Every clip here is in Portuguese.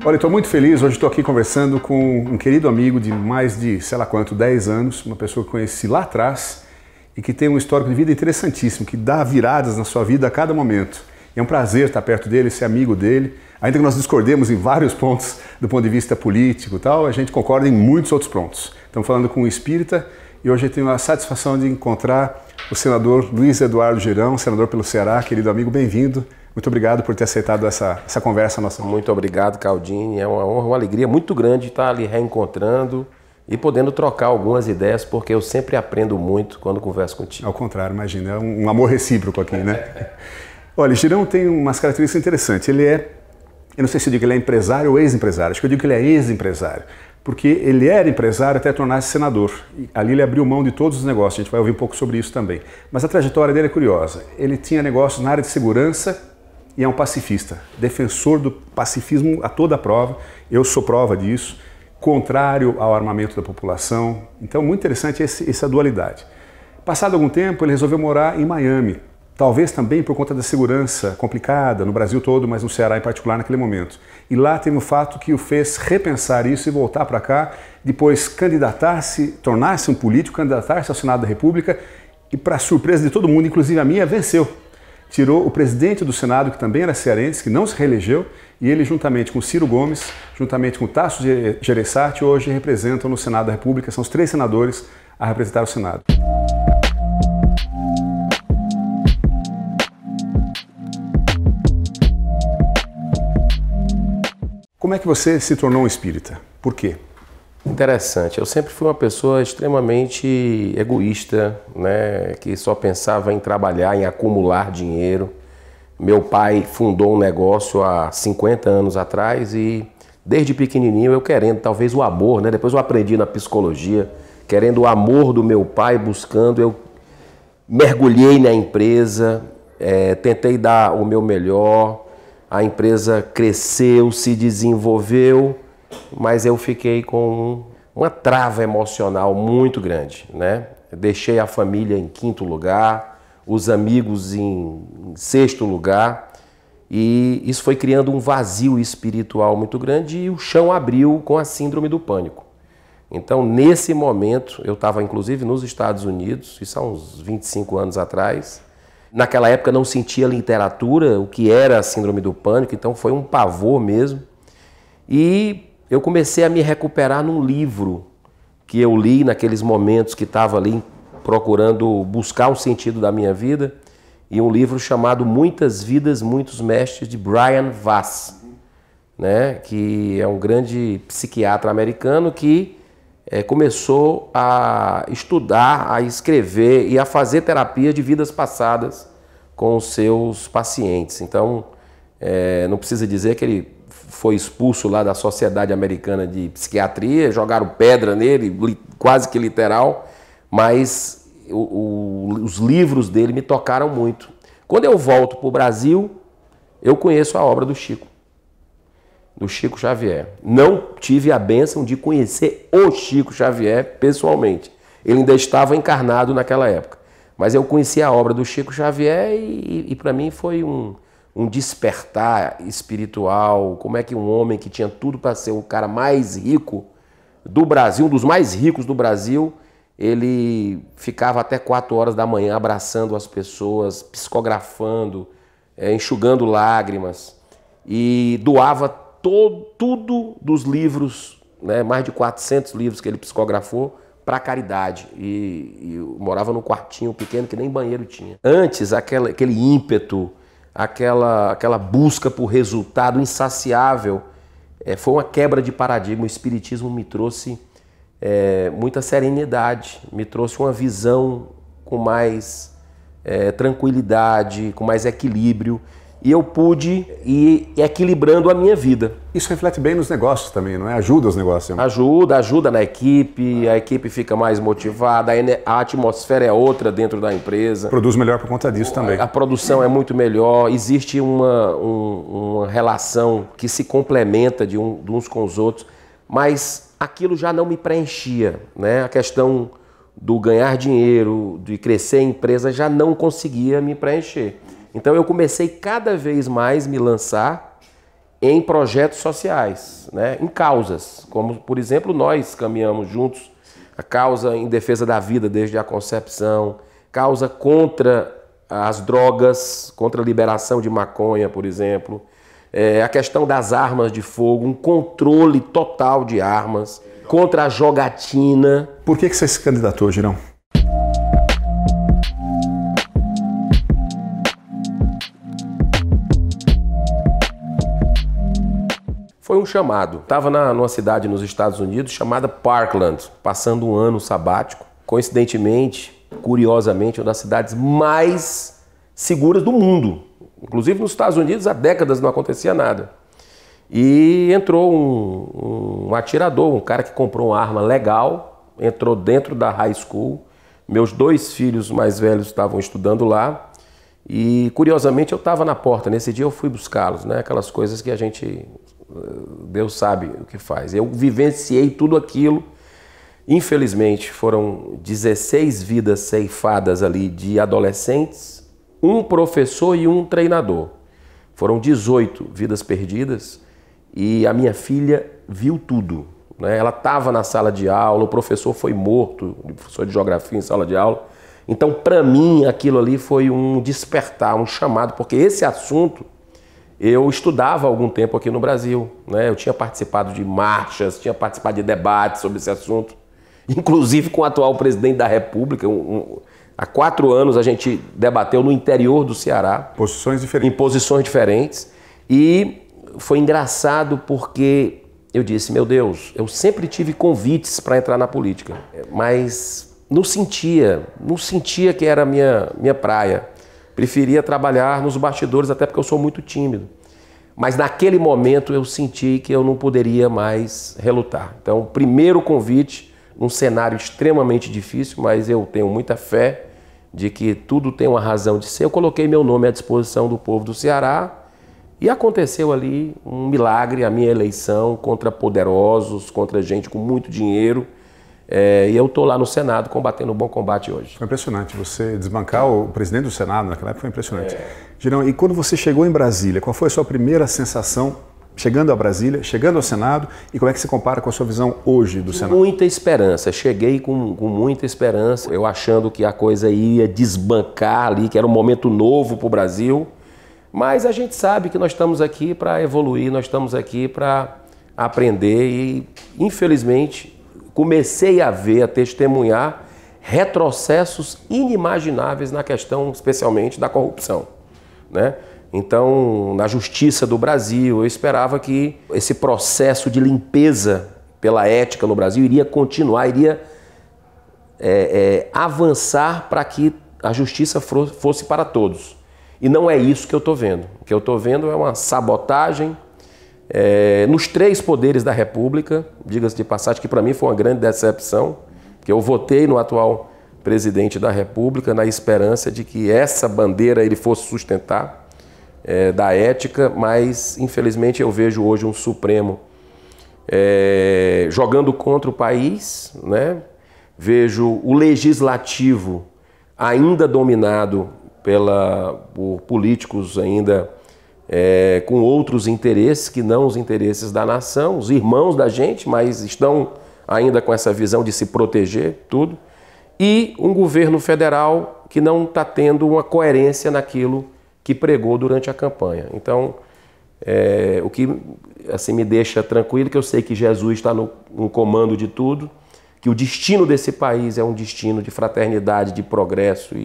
Olha, estou muito feliz, hoje estou aqui conversando com um querido amigo de mais de, sei lá quanto, 10 anos, uma pessoa que conheci lá atrás e que tem um histórico de vida interessantíssimo, que dá viradas na sua vida a cada momento. E é um prazer estar perto dele, ser amigo dele. Ainda que nós discordemos em vários pontos do ponto de vista político e tal, a gente concorda em muitos outros pontos. Estamos falando com um espírita e hoje eu tenho a satisfação de encontrar o senador Luiz Eduardo Girão, senador pelo Ceará. Querido amigo, bem-vindo. Muito obrigado por ter aceitado essa conversa nossa. Muito obrigado, Caldini. É uma honra, uma alegria muito grande estar ali reencontrando e podendo trocar algumas ideias, porque eu sempre aprendo muito quando converso contigo. Ao contrário, imagina, é um amor recíproco aqui, né? Olha, Girão tem umas características interessantes. Ele é, eu não sei se eu digo que ele é empresário ou ex-empresário, acho que eu digo que ele é ex-empresário, porque ele era empresário até tornar-se senador. E ali ele abriu mão de todos os negócios, a gente vai ouvir um pouco sobre isso também. Mas a trajetória dele é curiosa. Ele tinha negócios na área de segurança e é um pacifista, defensor do pacifismo a toda prova. Eu sou prova disso, contrário ao armamento da população. Então, muito interessante essa dualidade. Passado algum tempo, ele resolveu morar em Miami, talvez também por conta da segurança complicada no Brasil todo, mas no Ceará em particular naquele momento. E lá teve um fato que o fez repensar isso e voltar para cá, depois candidatar-se, tornar-se um político, candidatar-se ao Senado da República e, para surpresa de todo mundo, inclusive a minha, venceu. Tirou o presidente do Senado, que também era cearense, que não se reelegeu, e ele, juntamente com Ciro Gomes, juntamente com Tasso Gereissati, hoje representam no Senado da República. São os 3 senadores a representar o Senado. Como é que você se tornou um espírita? Por quê? Interessante. Eu sempre fui uma pessoa extremamente egoísta, né? Que só pensava em trabalhar, em acumular dinheiro. Meu pai fundou um negócio há 50 anos atrás e desde pequenininho eu querendo talvez o amor, né? Depois eu aprendi na psicologia, querendo o amor do meu pai, buscando, eu mergulhei na empresa, tentei dar o meu melhor, a empresa cresceu, se desenvolveu, mas eu fiquei com uma trava emocional muito grande, né? Deixei a família em 5º lugar, os amigos em 6º lugar, e isso foi criando um vazio espiritual muito grande e o chão abriu com a síndrome do pânico. Então, nesse momento, eu estava inclusive nos Estados Unidos, isso há uns 25 anos atrás. Naquela época não sentia literatura, o que era a síndrome do pânico, então foi um pavor mesmo. E eu comecei a me recuperar num livro que eu li naqueles momentos que estava ali procurando buscar um sentido da minha vida, e um livro chamado Muitas Vidas, Muitos Mestres, de Brian Weiss, né? Que é um grande psiquiatra americano que começou a estudar, a escrever e a fazer terapia de vidas passadas com os seus pacientes. Então, não precisa dizer que ele foi expulso lá da Sociedade Americana de Psiquiatria, jogaram pedra nele, quase que literal, mas os livros dele me tocaram muito. Quando eu volto para o Brasil, eu conheço a obra do Chico Xavier. Não tive a bênção de conhecer o Chico Xavier pessoalmente. Ele ainda estava encarnado naquela época. Mas eu conheci a obra do Chico Xavier e para mim foi um despertar espiritual. Como é que um homem que tinha tudo para ser o cara mais rico do Brasil, um dos mais ricos do Brasil, ele ficava até 4 horas da manhã abraçando as pessoas, psicografando, enxugando lágrimas, e doava tudo dos livros, né, mais de 400 livros que ele psicografou, para caridade. E eu morava num quartinho pequeno que nem banheiro tinha. Antes, aquele ímpeto, aquela busca por resultado insaciável, foi uma quebra de paradigma. O Espiritismo me trouxe muita serenidade, me trouxe uma visão com mais tranquilidade, com mais equilíbrio, e eu pude ir equilibrando a minha vida. Isso reflete bem nos negócios também, não é? Ajuda os negócios. Ajuda na equipe, a equipe fica mais motivada, a atmosfera é outra dentro da empresa. Produz melhor por conta disso também. A produção é muito melhor, existe uma relação que se complementa de uns com os outros, mas aquilo já não me preenchia, né? A questão do ganhar dinheiro, de crescer a empresa, já não conseguia me preencher. Então eu comecei cada vez mais me lançar em projetos sociais, né? Em causas, como, por exemplo, nós caminhamos juntos a causa em defesa da vida desde a concepção, causa contra as drogas, contra a liberação de maconha, por exemplo, a questão das armas de fogo, um controle total de armas, contra a jogatina. Por que você se candidatou, Girão? Foi um chamado. Estava numa cidade nos Estados Unidos chamada Parkland, passando um ano sabático. Coincidentemente, curiosamente, uma das cidades mais seguras do mundo. Inclusive nos Estados Unidos há décadas não acontecia nada. E entrou um atirador, um cara que comprou uma arma legal, entrou dentro da high school. Meus 2 filhos mais velhos estavam estudando lá. E curiosamente eu estava na porta. Nesse dia eu fui buscá-los, né? Aquelas coisas que a gente... Deus sabe o que faz. Eu vivenciei tudo aquilo. Infelizmente foram 16 vidas ceifadas ali de adolescentes, um professor e um treinador. Foram 18 vidas perdidas e a minha filha viu tudo, né? Ela estava na sala de aula, o professor foi morto, o professor de geografia em sala de aula. Então, para mim, aquilo ali foi um despertar, um chamado, porque esse assunto eu estudava há algum tempo aqui no Brasil, né? Eu tinha participado de marchas, tinha participado de debates sobre esse assunto, inclusive com o atual presidente da República. Há 4 anos a gente debateu no interior do Ceará. Posições diferentes. Em posições diferentes. E foi engraçado porque eu disse, meu Deus, eu sempre tive convites para entrar na política, mas não sentia que era a minha praia. Preferia trabalhar nos bastidores, até porque eu sou muito tímido. Mas naquele momento eu senti que eu não poderia mais relutar. Então, o primeiro convite, num cenário extremamente difícil, mas eu tenho muita fé de que tudo tem uma razão de ser. Eu coloquei meu nome à disposição do povo do Ceará e aconteceu ali um milagre, a minha eleição contra poderosos, contra gente com muito dinheiro. E eu estou lá no Senado combatendo um bom combate hoje. Foi impressionante. Você desbancar o presidente do Senado naquela época foi impressionante. Girão, e quando você chegou em Brasília, qual foi a sua primeira sensação chegando a Brasília, chegando ao Senado, e como é que se compara com a sua visão hoje do Senado? Muita esperança. Cheguei com muita esperança, eu achando que a coisa ia desbancar ali, que era um momento novo para o Brasil. Mas a gente sabe que nós estamos aqui para evoluir, nós estamos aqui para aprender e, infelizmente, comecei a ver, a testemunhar retrocessos inimagináveis na questão, especialmente, da corrupção, né? Então, na justiça do Brasil, eu esperava que esse processo de limpeza pela ética no Brasil iria continuar, iria avançar para que a justiça fosse para todos. E não é isso que eu estou vendo. O que eu estou vendo é uma sabotagem nos 3 poderes da República, diga-se de passagem, que para mim foi uma grande decepção, que eu votei no atual presidente da República na esperança de que essa bandeira ele fosse sustentar, da ética, mas infelizmente eu vejo hoje um Supremo jogando contra o país, né? Vejo o Legislativo ainda dominado por políticos ainda com outros interesses que não os interesses da nação, os irmãos da gente, mas estão ainda com essa visão de se proteger, tudo. E um governo federal que não está tendo uma coerência naquilo que pregou durante a campanha. Então, o que assim, me deixa tranquilo, que eu sei que Jesus está no comando de tudo, que o destino desse país é um destino de fraternidade, de progresso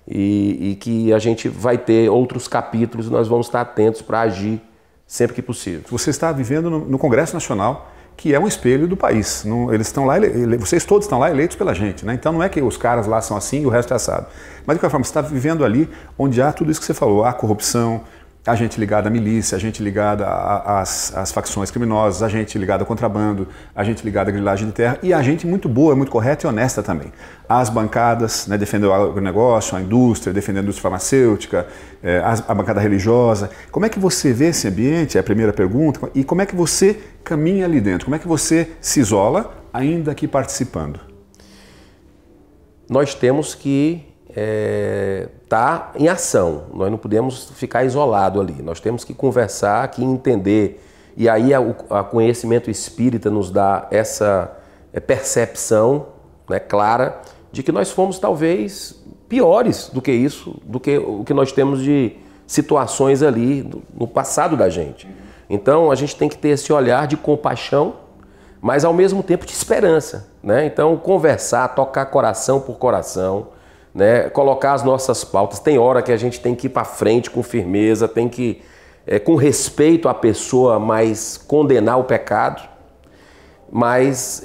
e que a gente vai ter outros capítulos e nós vamos estar atentos para agir sempre que possível. Você está vivendo no Congresso Nacional, que é um espelho do país. Eles estão lá, vocês todos estão lá eleitos pela gente, né? Então não é que os caras lá são assim e o resto é assado. Mas de qualquer forma, você está vivendo ali onde há tudo isso que você falou, há corrupção, há gente ligada à milícia, há gente ligada às facções criminosas, há gente ligada ao contrabando, há gente ligada à grilagem de terra e há gente muito boa, muito correta e honesta também. Há as bancadas, né, defendendo o agronegócio, a indústria, defendendo a indústria farmacêutica, a bancada religiosa. Como é que você vê esse ambiente? É a primeira pergunta. E como é que você caminha ali dentro? Como é que você se isola, ainda que participando? Nós temos que estar em ação. Nós não podemos ficar isolado ali. Nós temos que conversar, que entender. E aí o conhecimento espírita nos dá essa percepção, né, clara de que nós fomos talvez piores do que isso, do que o que nós temos de situações ali no passado da gente. Então a gente tem que ter esse olhar de compaixão, mas ao mesmo tempo de esperança, né? Então conversar, tocar coração por coração, né? Colocar as nossas pautas. Tem hora que a gente tem que ir para frente com firmeza, tem que, com respeito à pessoa, mas condenar o pecado. Mas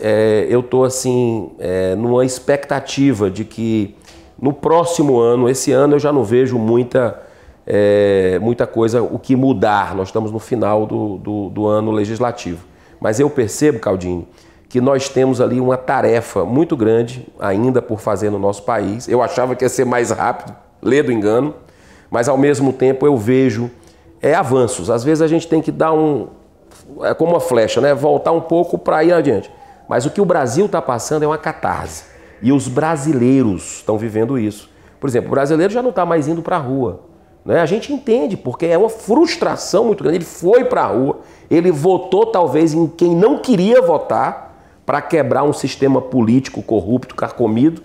eu estou assim, numa expectativa de que no próximo ano, esse ano eu já não vejo muita coisa o que mudar. Nós estamos no final do ano legislativo. Mas eu percebo, Caldini, que nós temos ali uma tarefa muito grande ainda por fazer no nosso país. Eu achava que ia ser mais rápido, ledo engano, mas ao mesmo tempo eu vejo avanços. Às vezes a gente tem que dar como uma flecha, né? Voltar um pouco para ir adiante. Mas o que o Brasil está passando é uma catarse. E os brasileiros estão vivendo isso. Por exemplo, o brasileiro já não está mais indo para a rua. Né? A gente entende, porque é uma frustração muito grande. Ele foi para a rua, ele votou talvez em quem não queria votar para quebrar um sistema político corrupto, carcomido,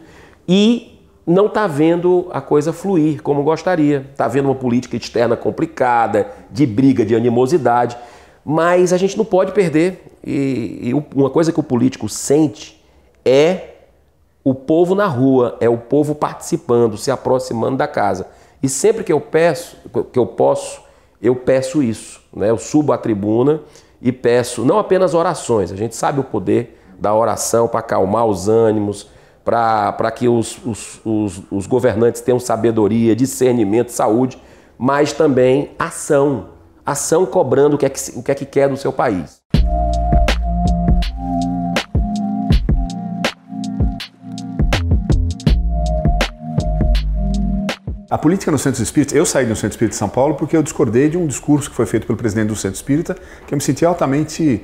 e não está vendo a coisa fluir como gostaria. Está vendo uma política externa complicada, de briga, de animosidade. Mas a gente não pode perder. E uma coisa que o político sente é o povo na rua, é o povo participando, se aproximando da casa. E sempre que eu posso, eu peço isso, né? Eu subo à tribuna e peço não apenas orações, a gente sabe o poder da oração para acalmar os ânimos, para que os governantes tenham sabedoria, discernimento, saúde, mas também ação cobrando o que é que quer do seu país. A política no Centro Espírita, eu saí do Centro Espírita de São Paulo porque eu discordei de um discurso que foi feito pelo presidente do Centro Espírita, que eu me senti altamente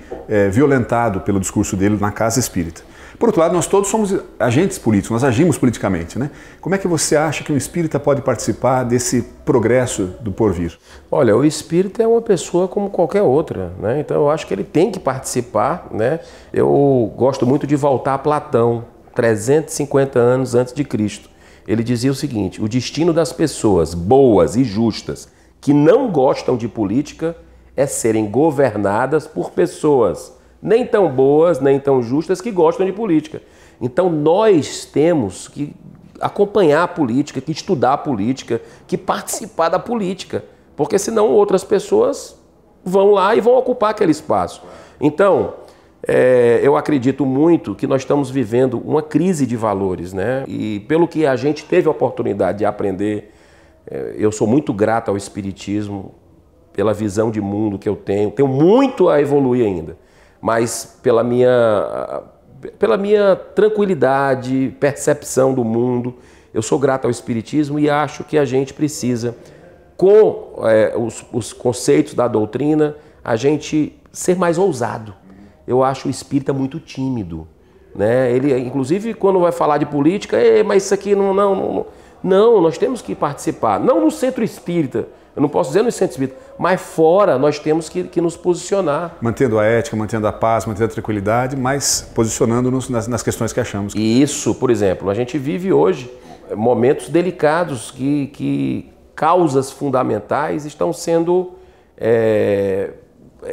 violentado pelo discurso dele na Casa Espírita. Por outro lado, nós todos somos agentes políticos, nós agimos politicamente, né? Como é que você acha que um espírita pode participar desse progresso do porvir? Olha, o espírita é uma pessoa como qualquer outra, né? Então eu acho que ele tem que participar, né? Eu gosto muito de voltar a Platão, 350 anos antes de Cristo. Ele dizia o seguinte: o destino das pessoas boas e justas que não gostam de política é serem governadas por pessoas nem tão boas, nem tão justas que gostam de política. Então nós temos que acompanhar a política, que estudar a política, que participar da política, porque senão outras pessoas vão lá e vão ocupar aquele espaço. Então, eu acredito muito que nós estamos vivendo uma crise de valores, né? E pelo que a gente teve a oportunidade de aprender, eu sou muito grato ao Espiritismo, pela visão de mundo que eu tenho muito a evoluir ainda, mas pela minha tranquilidade, percepção do mundo, eu sou grato ao Espiritismo e acho que a gente precisa, com os conceitos da doutrina, a gente ser mais ousado. Eu acho o espírita muito tímido, né? Ele, inclusive, quando vai falar de política, mas isso aqui não, nós temos que participar. Não no centro espírita, eu não posso dizer no centro espírita, mas fora nós temos que nos posicionar. Mantendo a ética, mantendo a paz, mantendo a tranquilidade, mas posicionando-nos nas questões que achamos. E isso, por exemplo, a gente vive hoje momentos delicados que causas fundamentais estão sendo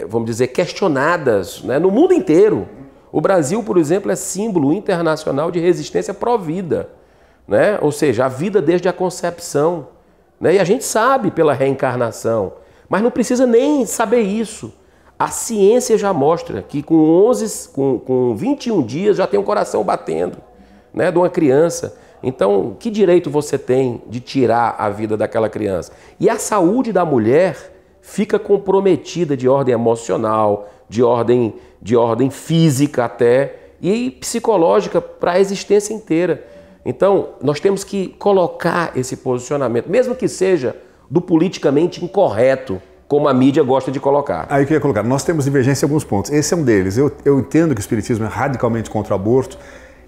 vamos dizer, questionadas, né, no mundo inteiro. O Brasil, por exemplo, é símbolo internacional de resistência pró-vida, né? Ou seja, a vida desde a concepção. Né? E a gente sabe pela reencarnação, mas não precisa nem saber isso. A ciência já mostra que com 21 dias já tem um coração batendo, né, de uma criança. Então, que direito você tem de tirar a vida daquela criança? E a saúde da mulher fica comprometida de ordem emocional, de ordem física até, e psicológica para a existência inteira. Então, nós temos que colocar esse posicionamento, mesmo que seja do politicamente incorreto, como a mídia gosta de colocar. Aí eu queria colocar, nós temos divergência em alguns pontos. Esse é um deles. Eu entendo que o Espiritismo é radicalmente contra o aborto.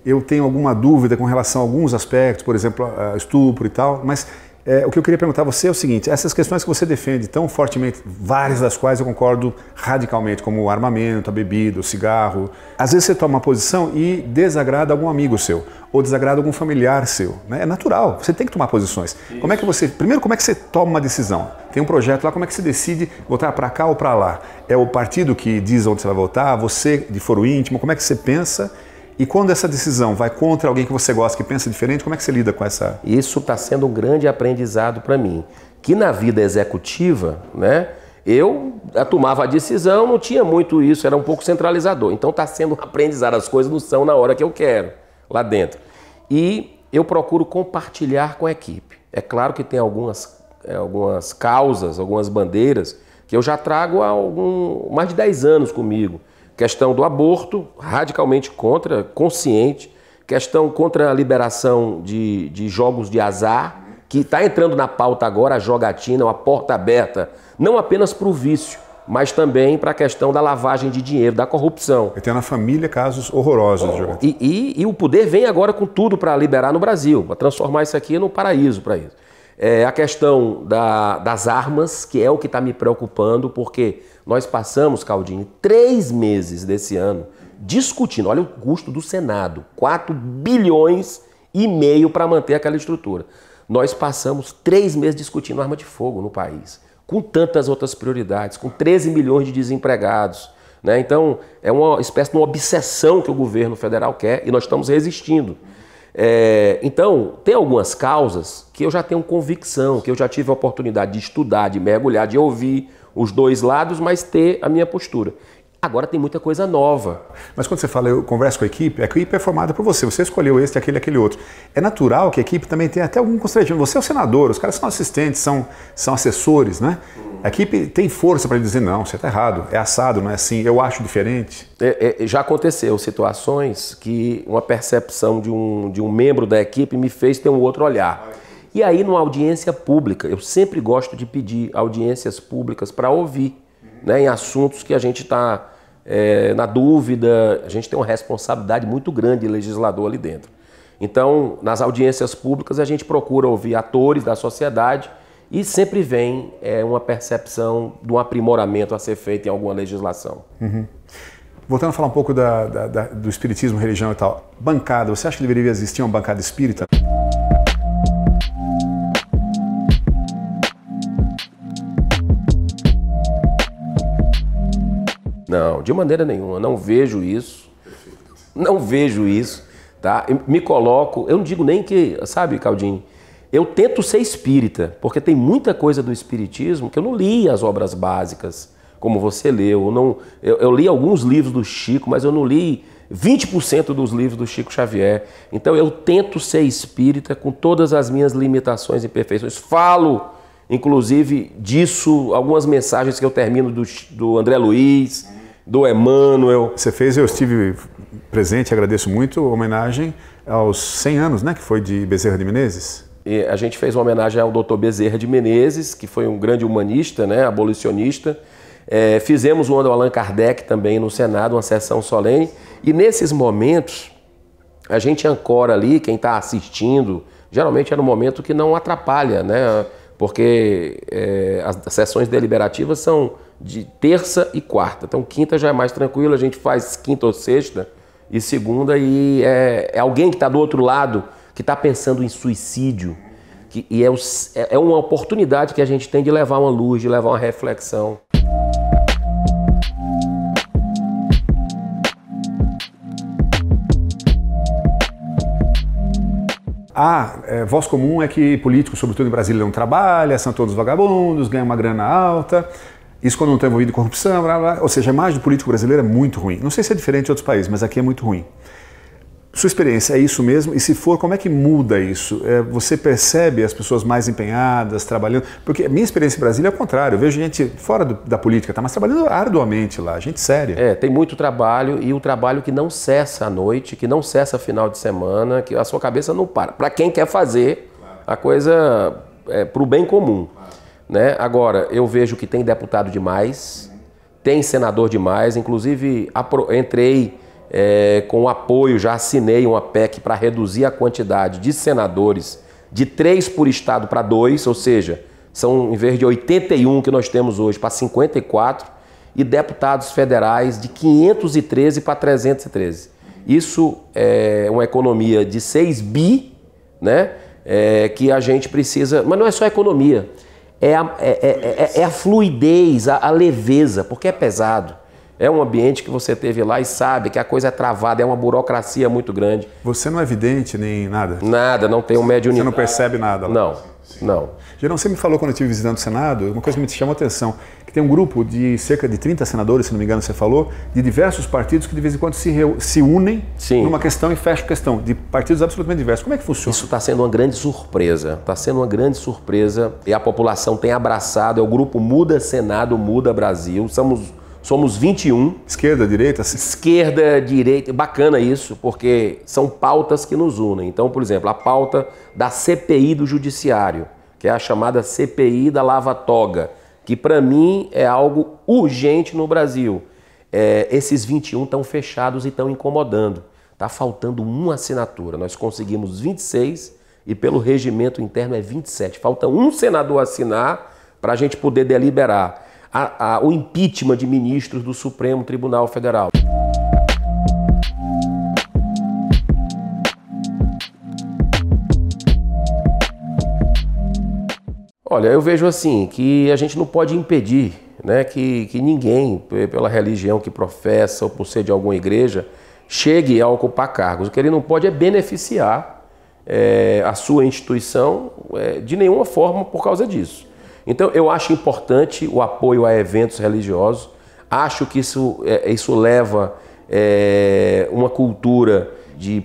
eu tenho alguma dúvida com relação a alguns aspectos, por exemplo, a estupro e tal, mas o que eu queria perguntar a você é o seguinte, essas questões que você defende tão fortemente, várias das quais eu concordo radicalmente, como o armamento, a bebida, o cigarro, às vezes você toma uma posição e desagrada algum amigo seu, ou desagrada algum familiar seu, né? É natural, você tem que tomar posições. Como é que você, primeiro, como é que você toma uma decisão? Tem um projeto lá, como é que você decide votar para cá ou para lá? É o partido que diz onde você vai votar, você de foro íntimo, como é que você pensa? E quando essa decisão vai contra alguém que você gosta, que pensa diferente, como é que você lida com essa... Isso está sendo um grande aprendizado para mim. Que na vida executiva, né, eu tomava a decisão, não tinha muito isso, era um pouco centralizador. Então está sendo um aprendizado, as coisas não são na hora que eu quero, lá dentro. E eu procuro compartilhar com a equipe. É claro que tem algumas causas, algumas bandeiras, que eu já trago há mais de 10 anos comigo. Questão do aborto, radicalmente contra, consciente. Questão contra a liberação de jogos de azar, que está entrando na pauta agora, a jogatina, uma porta aberta, não apenas para o vício, mas também para a questão da lavagem de dinheiro, da corrupção. Eu tenho na família casos horrorosos de jogatina. E o poder vem agora com tudo para liberar no Brasil, para transformar isso aqui no paraíso para isso. A questão das armas, que é o que está me preocupando, porque nós passamos, Caldini, 3 meses desse ano discutindo, olha o custo do Senado, 4,5 bilhões para manter aquela estrutura. Nós passamos 3 meses discutindo arma de fogo no país, com tantas outras prioridades, com 13 milhões de desempregados, né? Então, é uma espécie de uma obsessão que o governo federal quer e nós estamos resistindo. Então, tem algumas causas que eu já tenho convicção, que eu já tive a oportunidade de estudar, de mergulhar, de ouvir os dois lados, mas ter a minha postura. Agora tem muita coisa nova. Mas quando você fala, eu converso com a equipe é formada por você escolheu esse, aquele outro. É natural que a equipe também tenha até algum constrangimento. Você é o senador, os caras são assistentes, são assessores, né? A equipe tem força para dizer, não, você está errado, é assado, não é assim, eu acho diferente. Já aconteceu situações que uma percepção de um membro da equipe me fez ter um outro olhar. E aí, numa audiência pública, eu sempre gosto de pedir audiências públicas para ouvir, né, em assuntos que a gente está na dúvida, a gente tem uma responsabilidade muito grande de legislador ali dentro. Então, nas audiências públicas, a gente procura ouvir atores da sociedade e sempre vem uma percepção de um aprimoramento a ser feito em alguma legislação. Uhum. Voltando a falar um pouco do espiritismo, religião e tal, bancada, você acha que deveria existir uma bancada espírita? Não, de maneira nenhuma, não vejo isso, não vejo isso, tá? Eu me coloco, eu não digo nem que, sabe, Caldini, eu tento ser espírita, porque tem muita coisa do espiritismo que eu não li as obras básicas, como você leu, eu li alguns livros do Chico, mas eu não li 20% dos livros do Chico Xavier, então eu tento ser espírita com todas as minhas limitações e imperfeições, falo, inclusive, disso, algumas mensagens que eu termino do André Luiz, do Emmanuel. Você fez, eu estive presente, agradeço muito, a homenagem aos 100 anos, né, que foi de Bezerra de Menezes. E a gente fez uma homenagem ao Dr. Bezerra de Menezes, que foi um grande humanista, né, abolicionista. Fizemos uma do Allan Kardec também no Senado, uma sessão solene. E nesses momentos, a gente ancora ali, quem está assistindo, geralmente é no momento que não atrapalha, né? Porque as sessões deliberativas são de terça e quarta. Então quinta já é mais tranquilo, a gente faz quinta ou sexta e segunda e é alguém que está do outro lado, que está pensando em suicídio. E é uma oportunidade que a gente tem de levar uma luz, de levar uma reflexão. Voz comum é que políticos, sobretudo em Brasília, não trabalham, são todos vagabundos, ganham uma grana alta, isso quando não está envolvido em corrupção, blá, blá. Ou seja, a imagem do político brasileiro é muito ruim. Não sei se é diferente de outros países, mas aqui é muito ruim. Sua experiência é isso mesmo? E se for, como é que muda isso? Você percebe as pessoas mais empenhadas, trabalhando? Porque a minha experiência em Brasília é o contrário. Eu vejo gente fora da política, mas trabalhando arduamente lá, gente séria. Tem muito trabalho e o trabalho que não cessa à noite, que não cessa final de semana, que a sua cabeça não para. Para quem quer fazer a coisa para o bem comum. Né? Agora, eu vejo que tem deputado demais, tem senador demais, inclusive entrei com o apoio, já assinei uma PEC para reduzir a quantidade de senadores de 3 por estado para 2, ou seja, são em vez de 81 que nós temos hoje para 54, e deputados federais de 513 para 313. Isso é uma economia de 6 bi, né? Que a gente precisa, mas não é só economia, é a fluidez, a leveza, porque é pesado. É um ambiente que você teve lá e sabe que a coisa é travada, é uma burocracia muito grande. Você não é vidente nem nada? Nada, não tem um médio Você não percebe nada lá? Não. Gerão, você me falou quando eu estive visitando o Senado, uma coisa que me chamou a atenção, que tem um grupo de cerca de 30 senadores, se não me engano você falou, de diversos partidos que de vez em quando se unem numa questão e fecham questão, de partidos absolutamente diversos. Como é que funciona? Isso está sendo uma grande surpresa, e a população tem abraçado, é o grupo Muda Senado, Muda Brasil, somos 21. Esquerda, direita? Esquerda, direita, bacana isso, porque são pautas que nos unem. Então, por exemplo, a pauta da CPI do Judiciário, que é a chamada CPI da Lava Toga, que para mim é algo urgente no Brasil. Esses 21 estão fechados e estão incomodando. Está faltando uma assinatura. Nós conseguimos 26 e pelo regimento interno é 27. Falta um senador assinar para a gente poder deliberar o impeachment de ministros do Supremo Tribunal Federal. Olha, eu vejo assim, que a gente não pode impedir, né, que ninguém, pela religião que professa ou por ser de alguma igreja, chegue a ocupar cargos. O que ele não pode é beneficiar a sua instituição de nenhuma forma por causa disso. Então, eu acho importante o apoio a eventos religiosos, acho que isso leva uma cultura de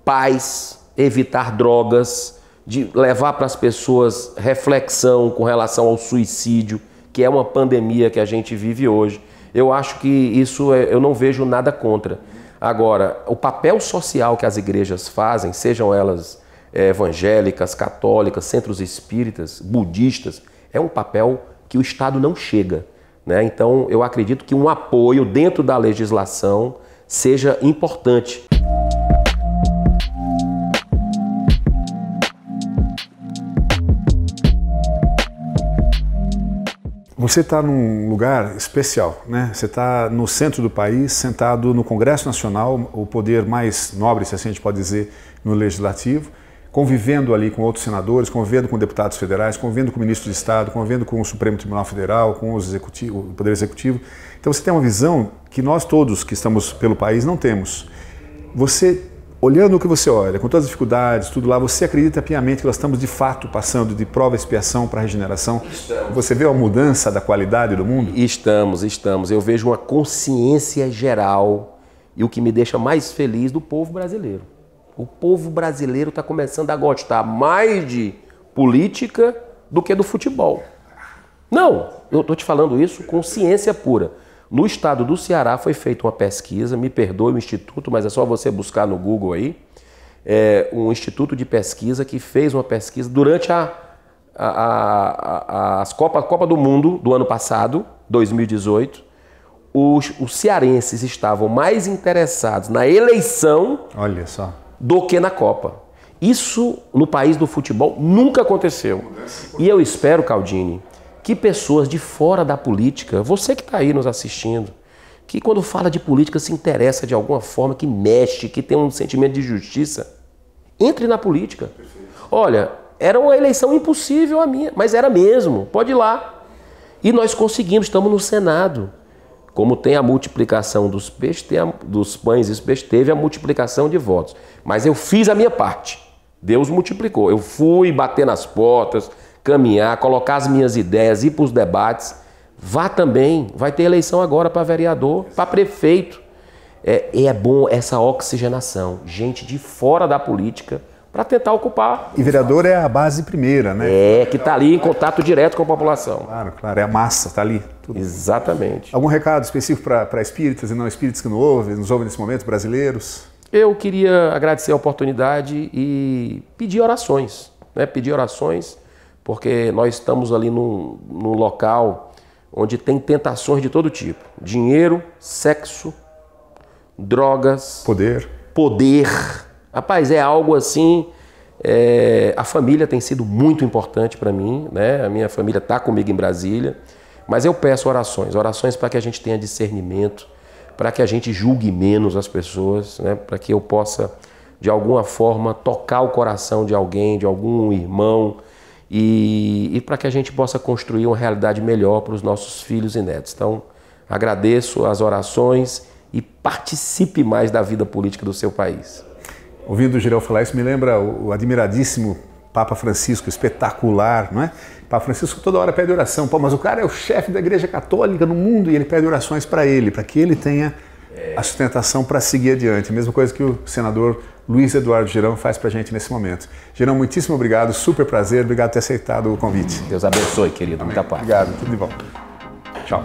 paz, evitar drogas, de levar para as pessoas reflexão com relação ao suicídio, que é uma pandemia que a gente vive hoje. Eu acho que isso eu não vejo nada contra. Agora, o papel social que as igrejas fazem, sejam elas evangélicas, católicas, centros espíritas, budistas, é um papel que o Estado não chega, né? Então, eu acredito que um apoio dentro da legislação seja importante. Você está num lugar especial, né? Você está no centro do país, sentado no Congresso Nacional, o poder mais nobre, se assim a gente pode dizer, no Legislativo, convivendo ali com outros senadores, convivendo com deputados federais, convivendo com o ministro de Estado, convivendo com o Supremo Tribunal Federal, com o Poder Executivo. Então você tem uma visão que nós todos que estamos pelo país não temos. Você, olhando o que você olha, com todas as dificuldades, tudo lá, você acredita piamente que nós estamos de fato passando de prova e expiação para a regeneração? Estamos. Você vê a mudança da qualidade do mundo? Estamos. Eu vejo uma consciência geral e o que me deixa mais feliz do povo brasileiro. O povo brasileiro está começando a gostar mais de política do que do futebol. Não, eu estou te falando isso com ciência pura. No estado do Ceará foi feita uma pesquisa, me perdoe o instituto, mas é só você buscar no Google aí, um instituto de pesquisa que fez uma pesquisa durante a Copa do Mundo do ano passado, 2018, os cearenses estavam mais interessados na eleição, olha só, do que na Copa. Isso no país do futebol nunca aconteceu. E eu espero, Caldini, que pessoas de fora da política, você que está aí nos assistindo, que quando fala de política se interessa de alguma forma, que mexe, que tem um sentimento de justiça, entre na política. Olha, era uma eleição impossível a minha, mas era mesmo, pode ir lá. E nós conseguimos, estamos no Senado. Como tem a multiplicação dos peixes, dos pães e dos peixes, teve a multiplicação de votos. Mas eu fiz a minha parte. Deus multiplicou. Eu fui bater nas portas, caminhar, colocar as minhas ideias, ir para os debates. Vá também. Vai ter eleição agora para vereador, para prefeito. É bom essa oxigenação. Gente de fora da política para tentar ocupar. E vereador é a base primeira, né? Que está ali em contato direto com a população. Claro, é a massa, está ali. Tudo. Exatamente. Algum recado específico para espíritas e não espíritas que nos ouvem nesse momento, brasileiros? Eu queria agradecer a oportunidade e pedir orações, né? Pedir orações, porque nós estamos ali num local onde tem tentações de todo tipo. Dinheiro, sexo, drogas, poder. Rapaz, é algo assim. A família tem sido muito importante para mim, né? A minha família está comigo em Brasília, mas eu peço orações para que a gente tenha discernimento, para que a gente julgue menos as pessoas, né? Para que eu possa, de alguma forma, tocar o coração de alguém, de algum irmão, e para que a gente possa construir uma realidade melhor para os nossos filhos e netos. Então, agradeço as orações e participe mais da vida política do seu país. Ouvindo o Girão falar isso, me lembra o admiradíssimo Papa Francisco, espetacular, não é? Papa Francisco toda hora pede oração. Pô, mas o cara é o chefe da Igreja Católica no mundo e ele pede orações para que ele tenha a sustentação para seguir adiante. A mesma coisa que o senador Luiz Eduardo Girão faz para a gente nesse momento. Girão, muitíssimo obrigado, super prazer, obrigado por ter aceitado o convite. Deus abençoe, querido, muita paz. Obrigado, tudo de bom. Tchau.